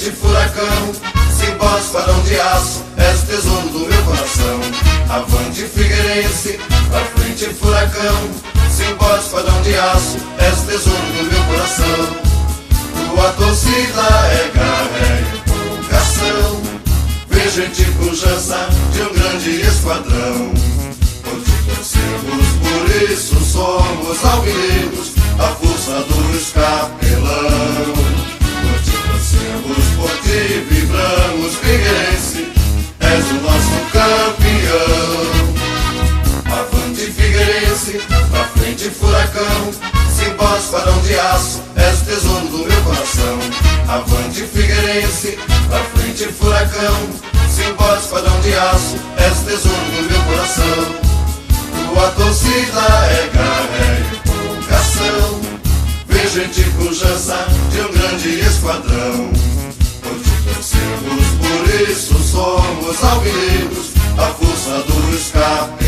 frente furacão, Simbó esquadrão de aço, és o tesouro do meu coração. Avante Figueirense, pra frente furacão, Simbó esquadrão de aço, és o tesouro do meu coração. Tua torcida é garra, é empolgação, vem gente pujança de um grande esquadrão. Hoje torcemos, por isso somos alvinegros, a força do escapelão. Hoje torcemos, por ti vibramos, Figueirense, és o nosso campeão. Avante Figueirense, pra frente furacão, Simbó esquadrão de aço, és o tesouro do meu coração. Avante Figueirense, pra frente furacão, Simbó esquadrão de aço, és o tesouro do meu coração. Tua torcida é garra, é empolgação, vem gente pujança de um grande esquadrão. Hoje torcemos, por isso somos alvinegros, a força do escape.